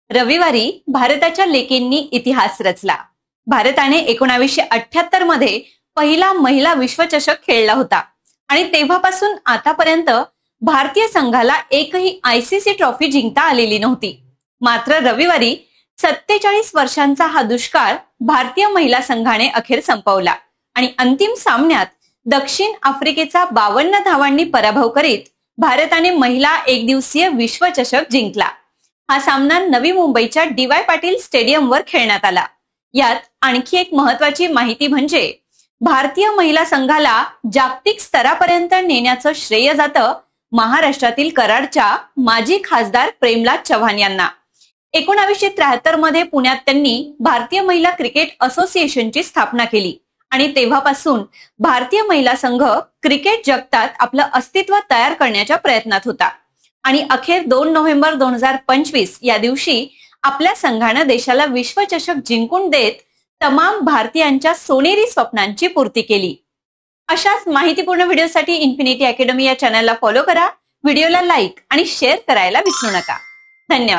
रविवारी भारताच्या लेकींनी इतिहास रचला। भारताने 1978 मध्ये पहिला महिला विश्वचषक खेळला होता आणि तेव्हापासून आतापर्यंत भारतीय संघाला एकही आयसीसी ट्रॉफी जिंकता आलेली नव्हती। मात्र रविवारी 47 वर्षांचा हा दुष्काळ भारतीय महिला संघाने अखेर संपवला आणि अंतिम सामन्यात दक्षिण आफ्रिकेचा 52 धावांनी पराभव करीत भारताने महिला एकदिवसीय विश्वचषक जिंकला। हा सामना नवी मुंबईच्या डी.वाय. पाटील स्टेडियमवर खेळण्यात आला। यात आणखी एक महत्त्वाची माहिती म्हणजे भारतीय महिला संघाला जागतिक स्तरापर्यंत नेण्याचं श्रेय जातं महाराष्ट्रातील कराडच्या माजी खासदार प्रेमलाल चव्हाण यांना। 1973 मध्ये पुण्यात त्यांनी भारतीय महिला क्रिकेट असोसिएशनची स्थापना केली आणि तेव्हापासून भारतीय महिला संघ क्रिकेट जगतात आपलं अस्तित्व तयार करण्याच्या प्रयत्नात होता आणि अखेर 2 नोव्हेंबर 2025 या दिवशी आपल्या संघाने देशाला विश्वचषक जिंकून देत तमाम भारतीयांच्या सोनेरी स्वप्नांची पूर्ती केली। अशाच माहितीपूर्ण व्हिडिओसाठी इन्फिनिटी अकॅडमी या चॅनलला फॉलो करा, व्हिडिओला लाईक आणि शेअर करायला विसरू नका। धन्यवाद।